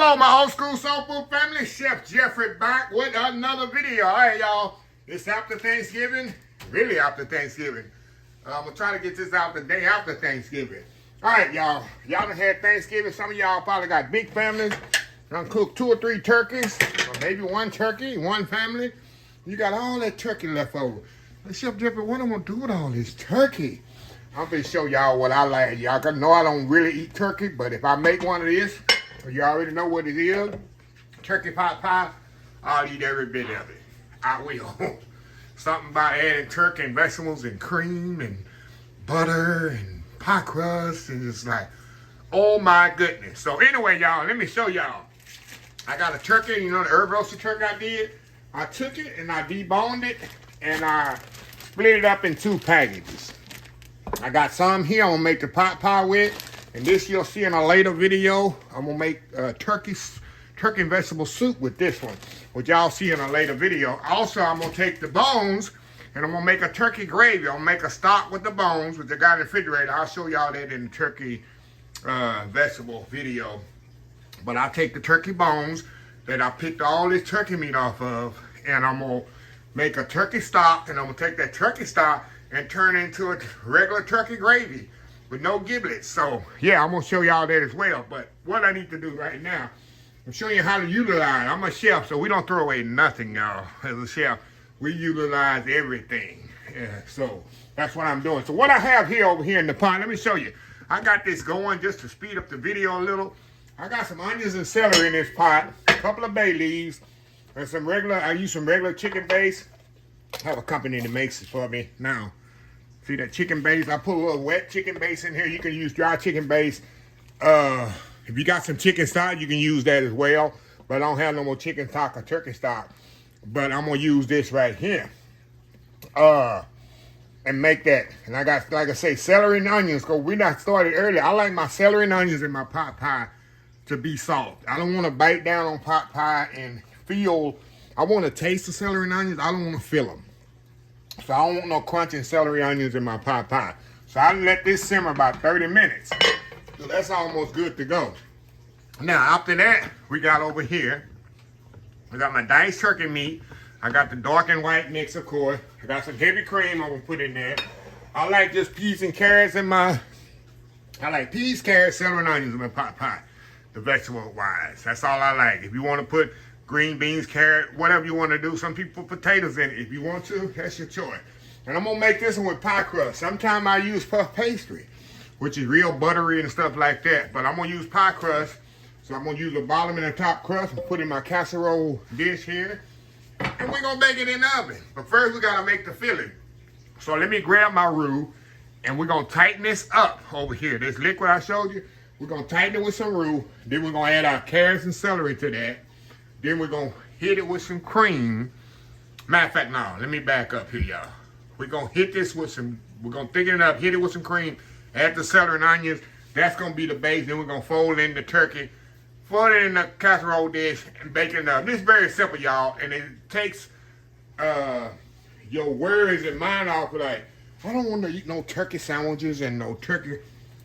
Hello, my old school soul food family. Chef Jeffrey back with another video. All right, y'all. It's after Thanksgiving. Really after Thanksgiving. I'm going to try to get this out the day after Thanksgiving. All right, y'all. Y'all done had Thanksgiving. Some of y'all probably got big families. Done cooked 2 or 3 turkeys. Or maybe 1 turkey, 1 family. You got all that turkey left over. But Chef Jeffrey, what am I going to do with all this turkey? I'm going to show y'all what I like. Y'all know I don't really eat turkey, but if I make one of this, you already know what it is. Turkey pot pie, I'll eat every bit of it. I will. Something about adding turkey and vegetables and cream and butter and pie crust and just like, oh my goodness. So anyway, y'all, let me show y'all. I got a turkey, you know the herb roasted turkey I did? I took it and I deboned it and I split it up in 2 packages. I got some here I'm gonna make the pot pie with. And this you'll see in a later video. I'm gonna make turkey and vegetable soup with this one, which y'all see in a later video. Also, I'm gonna take the bones and I'm gonna make a turkey gravy. I'm gonna make a stock with the bones, which I got in the refrigerator. I'll show y'all that in the turkey vegetable video. But I'll take the turkey bones that I picked all this turkey meat off of, and I'm gonna make a turkey stock, and I'm gonna take that turkey stock and turn it into a regular turkey gravy with no giblets. So yeah, I'm gonna show y'all that as well. But what I need to do right now, I'm showing you how to utilize. I'm a chef, so we don't throw away nothing, y'all. As a chef, we utilize everything. Yeah, so that's what I'm doing. So what I have here over here in the pot, let me show you. I got this going just to speed up the video a little. I got some onions and celery in this pot, a couple of bay leaves, and some regular, I use some regular chicken base. I have a company that makes it for me now. See that chicken base? I put a little wet chicken base in here. You can use dry chicken base. If you got some chicken stock, you can use that as well. But I don't have no more chicken stock or turkey stock. But I'm gonna use this right here. And make that. And I got, like I say, celery and onions. Cause we not started earlier. I like my celery and onions in my pot pie to be salt. I don't want to bite down on pot pie and feel. I want to taste the celery and onions. I don't want to feel them. So I don't want no crunching celery onions in my pot pie. So I let this simmer about 30 minutes. So that's almost good to go. Now after that, we got over here, I got my diced turkey meat. I got the dark and white mix, of course. I got some heavy cream I'm gonna put in there. I like just peas and carrots in my, I like peas, carrots, celery, and onions in my pot pie. The vegetable wise, that's all I like. If you want to put green beans, carrot, whatever you want to do. Some people put potatoes in it. If you want to, that's your choice. And I'm going to make this one with pie crust. Sometimes I use puff pastry, which is real buttery and stuff like that. But I'm going to use pie crust. So I'm going to use the bottom and the top crust and put in my casserole dish here. And we're going to bake it in the oven. But first we got to make the filling. So let me grab my roux and we're going to tighten this up over here. This liquid I showed you, we're going to tighten it with some roux. Then we're going to add our carrots and celery to that. Then we're going to hit it with some cream. Matter of fact, no, let me back up here, y'all. We're going to hit this with some, we're going to thicken it up, hit it with some cream, add the celery and onions. That's going to be the base. Then we're going to fold in the turkey, fold it in the casserole dish, and bake it up. This is very simple, y'all. And it takes your worries and mind off. Like, I don't want to eat no turkey sandwiches and no turkey.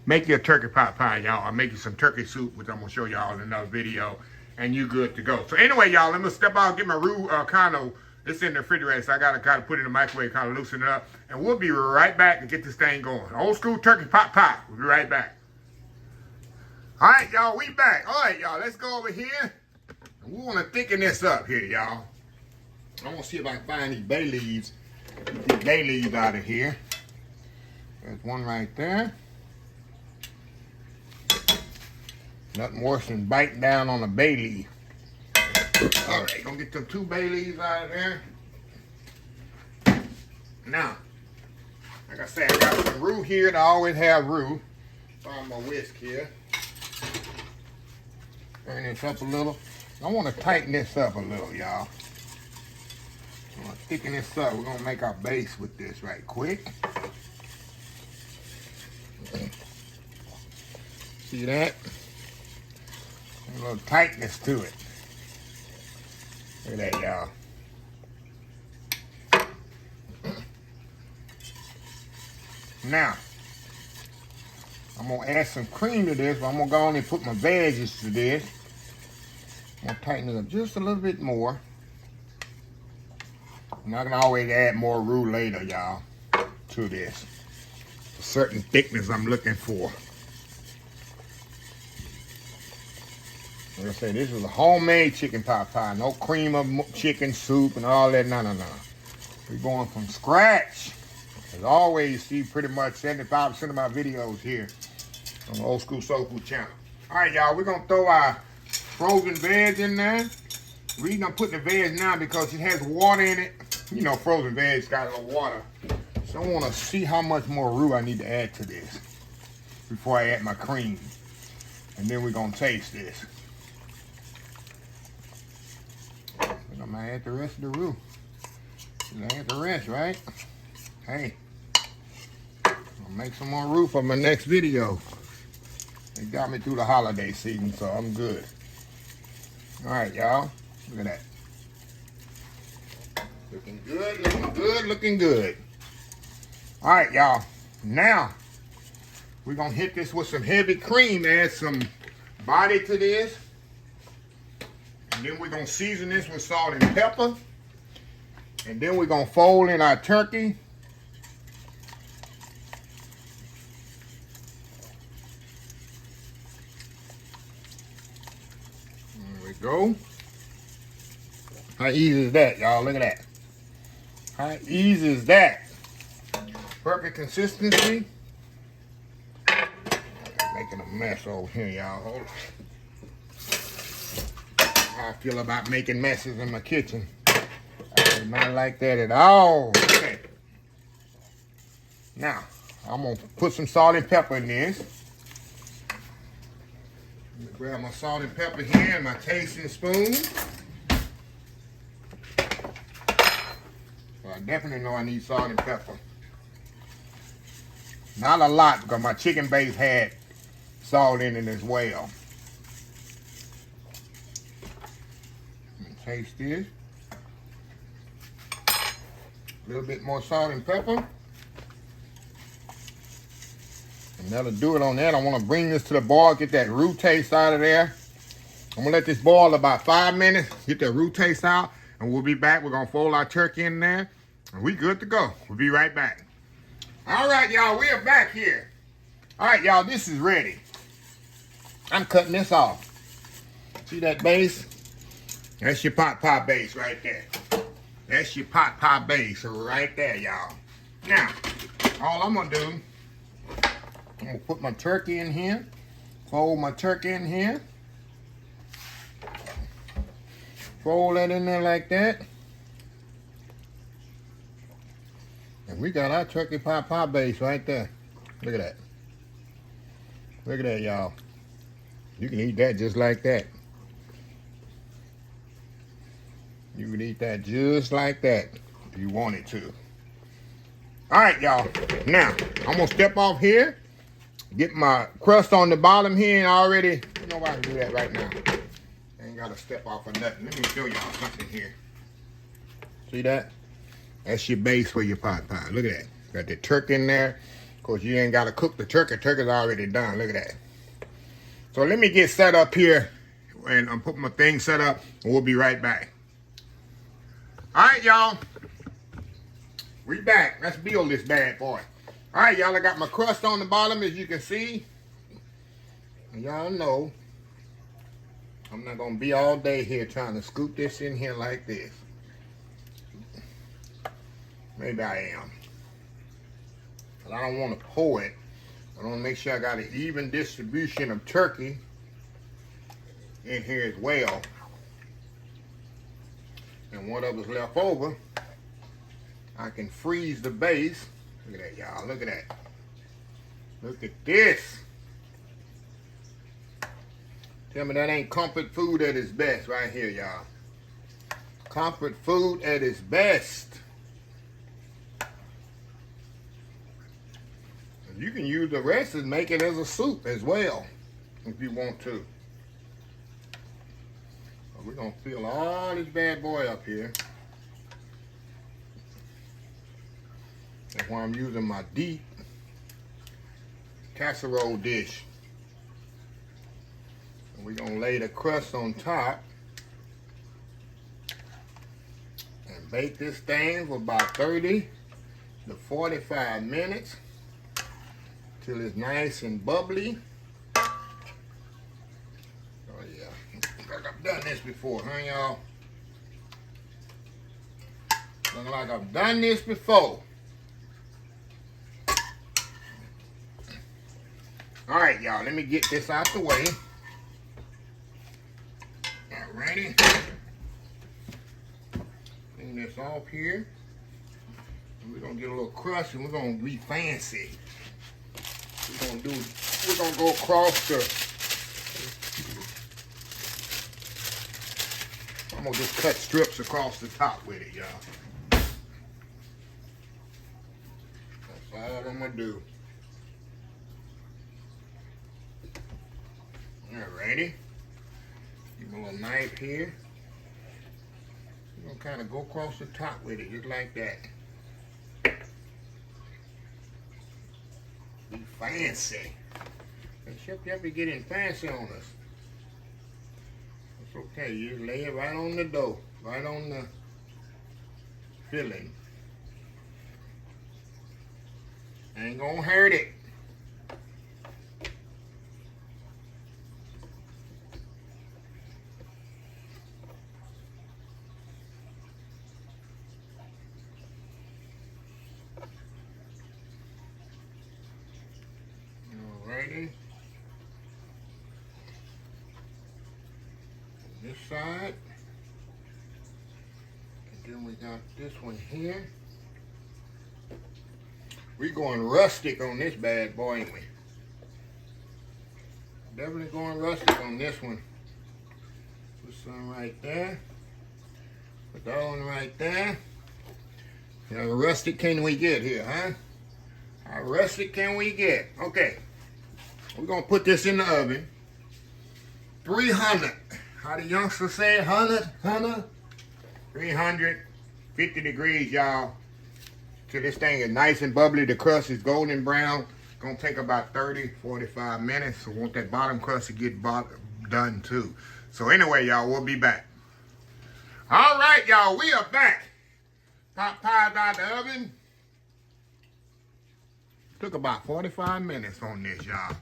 Make you a turkey pot pie, y'all. I'll make you some turkey soup, which I'm going to show y'all in another video. And you good to go. So anyway, y'all, let me step out and get my roux it's in the refrigerator, so I gotta kind of put it in the microwave, kind of loosen it up. And we'll be right back and get this thing going. Old school turkey pot pie. We'll be right back. All right, y'all, we back. All right, y'all, let's go over here. And we want to thicken this up here, y'all. I want to see if I can find these bay leaves. Get these bay leaves out of here. There's one right there. Nothing worse than biting down on a bay leaf. All right, gonna get them 2 bay leaves out of there. Now, like I said, I got some roux here. I always have roux. Find my whisk here. Turn this up a little. I want to tighten this up a little, y'all. I'm gonna thicken this up. We're gonna make our base with this right quick. See that? A little tightness to it. Look at that, y'all. Now, I'm gonna add some cream to this, but I'm gonna go on and put my veggies to this. I'm gonna tighten it up just a little bit more. And I can always add more roux later, y'all, to this. A certain thickness I'm looking for. Like I say, this is a homemade chicken pot pie. No cream of chicken soup and all that. No. We're going from scratch. As always, see pretty much 75% of my videos here on the Old School Soul Food channel. All right, y'all, we're going to throw our frozen veg in there. The reason I'm putting the veg now because it has water in it. You know, frozen veg's got a little water. So I want to see how much more roux I need to add to this before I add my cream. And then we're going to taste this. I'm going to add the rest of the roux. Add the rest, right? Hey, I'll make some more roux for my next video. It got me through the holiday season, so I'm good. All right, y'all. Look at that. Looking good, looking good, looking good. All right, y'all. Now, we're going to hit this with some heavy cream. Add some body to this. And then we're going to season this with salt and pepper. And then we're going to fold in our turkey. There we go. How easy is that, y'all? Look at that. How easy is that? Perfect consistency. Making a mess over here, y'all. Hold on. How I feel about making messes in my kitchen. I do not like that at all. Okay. Now, I'm going to put some salt and pepper in this. Let me grab my salt and pepper here and my tasting spoon. So I definitely know I need salt and pepper. Not a lot because my chicken base had salt in it as well. Let me taste this. A little bit more salt and pepper. And that'll do it on that. I want to bring this to the boil, get that roux taste out of there. I'm going to let this boil about 5 minutes, get that roux taste out, and we'll be back. We're going to fold our turkey in there, and we good to go. We'll be right back. All right, y'all, we are back here. All right, y'all, this is ready. I'm cutting this off. See that base? That's your pot pie base right there. That's your pot pie base right there, y'all. Now, all I'm going to do, I'm going to put my turkey in here. Fold my turkey in here. Fold that in there like that. And we got our turkey pot pie base right there. Look at that. Look at that, y'all. You can eat that just like that. You can eat that just like that if you wanted to. All right, y'all. Now, I'm going to step off here. Get my crust on the bottom here and already. You know why I can do that right now. I ain't got to step off or nothing. Let me show y'all something here. See that? That's your base for your pot pie. Look at that. Got the turkey in there. Of course, you ain't got to cook the turkey. Turkey's already done. Look at that. So let me get set up here and I'm putting my thing set up and we'll be right back. All right, y'all. We back. Let's build this bad boy. All right, y'all. I got my crust on the bottom, as you can see. Y'all know I'm not going to be all day here trying to scoop this in here like this. Maybe I am. But I don't want to pour it. I want to make sure I got an even distribution of turkey in here as well. And whatever's left over, I can freeze the base. Look at that, y'all. Look at that. Look at this. Tell me that ain't comfort food at its best right here, y'all. Comfort food at its best. You can use the rest and make it as a soup as well, if you want to. We're going to fill all this bad boy up here. That's why I'm using my deep casserole dish. And we're going to lay the crust on top. bake this thing for about 30 to 45 minutes till it's nice and bubbly. Oh yeah, like I've done this before, huh y'all? Looking like I've done this before. All right, y'all, let me get this out the way. Alrighty. Clean this off here. And we're gonna get a little crust and we're gonna be fancy. We're gonna go across the, I'm gonna just cut strips across the top with it, y'all. That's all I'm gonna do. Alrighty. Give me a little knife here. We're gonna kind of go across the top with it, just like that. Be fancy. And Chef Jeff be getting fancy on us. It's okay, you just lay it right on the dough, right on the filling. Ain't gonna hurt it. Alrighty. This side. And then we got this one here. We going rustic on this bad boy, ain't we? Definitely going rustic on this one. Put some right there. Put that one right there. How rustic can we get here, huh? How rustic can we get? Okay. We're going to put this in the oven. 300. How the youngsters say it? 100? 350 degrees, y'all. Till this thing is nice and bubbly. The crust is golden brown. Gonna take about 30, 45 minutes. So want that bottom crust to get done too. So anyway, y'all, we'll be back. All right, y'all, we are back. Pot pies out the oven. Took about 45 minutes on this, y'all.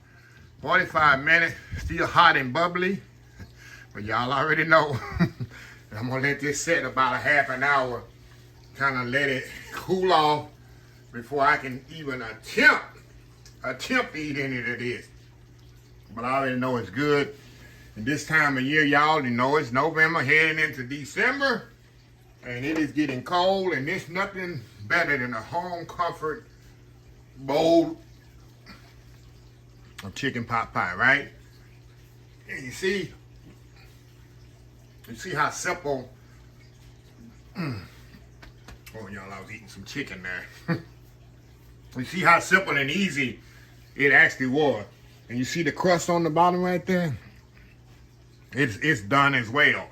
45 minutes, still hot and bubbly. But y'all already know. I'm gonna let this set about a half an hour. Kind of let it cool off before I can even attempt to eat any of this. But I already know it's good. And this time of year, y'all, you know it's November heading into December. And it is getting cold, and there's nothing better than a home comfort bowl of chicken pot pie, right? And you see how simple. Oh, y'all, I was eating some chicken there. You see how simple and easy it actually was. And you see the crust on the bottom right there? It's done as well.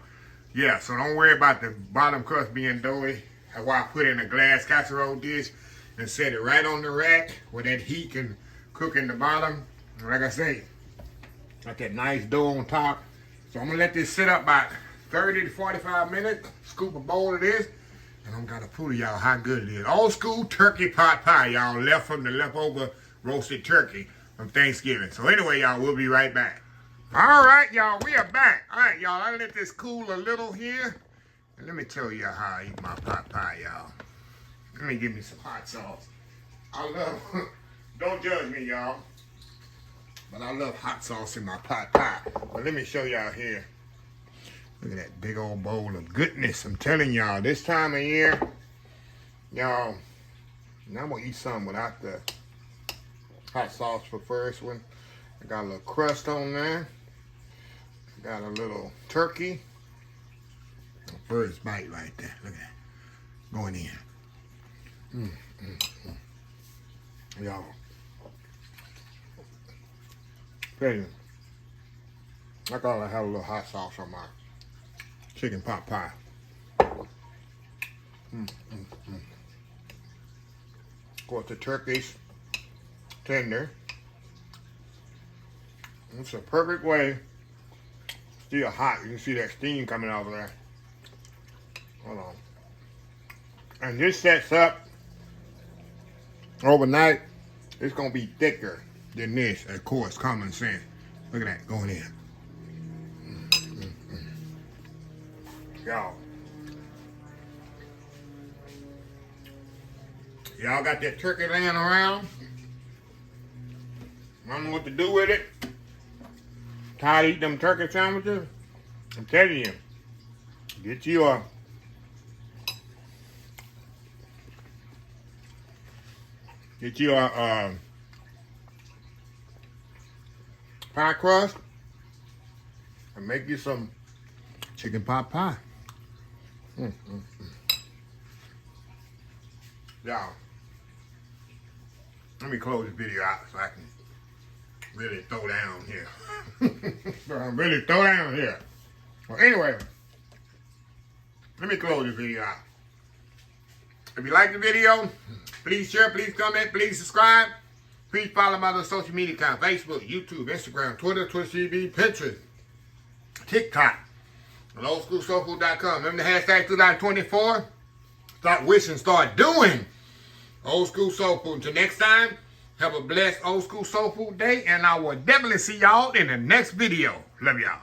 Yeah, so don't worry about the bottom crust being doughy. That's why I put it in a glass casserole dish and set it right on the rack where that heat can cook in the bottom. And like I say, got that nice dough on top. So I'm gonna let this sit up about 30 to 45 minutes. Scoop a bowl of this. And I'm gonna prove to y'all how good it is. Old school turkey pot pie, y'all. Left from the leftover roasted turkey from Thanksgiving. So anyway, y'all, we'll be right back. All right, y'all, we are back. All right, y'all, I let this cool a little here. And let me tell you how I eat my pot pie, y'all. Let me give me some hot sauce. I love, don't judge me, y'all. But I love hot sauce in my pot pie. But let me show y'all here. Look at that big old bowl of goodness. I'm telling y'all, this time of year, y'all, I'm going to eat some without the hot sauce for first one. I got a little crust on there. Got a little turkey. First bite right there. Look at that. Going in. Y'all. Tell you, I gotta have a little hot sauce on my chicken pot pie. Of course, the turkey's tender. It's a perfect way. Still hot. You can see that steam coming out of there. Hold on. And this sets up overnight. It's gonna be thicker than this, of course, common sense. Look at that, going in. Y'all. Y'all got that turkey laying around? I don't know what to do with it. Tired of eating them turkey sandwiches? I'm telling you, get you a pie crust and make you some chicken pot pie. Y'all, let me close the video out so I can really throw down here. Really throw down here. Well, anyway, let me close the video out. If you like the video, please share, please comment, please subscribe. Please follow my other social media accounts: Facebook, YouTube, Instagram, Twitter, Twitch TV, Pinterest, TikTok, and oldschoolsoulfood.com. Remember the hashtag 2024? Start wishing, start doing Old School Soul Food. Until next time, have a blessed Old School Soul Food day, and I will definitely see y'all in the next video. Love y'all.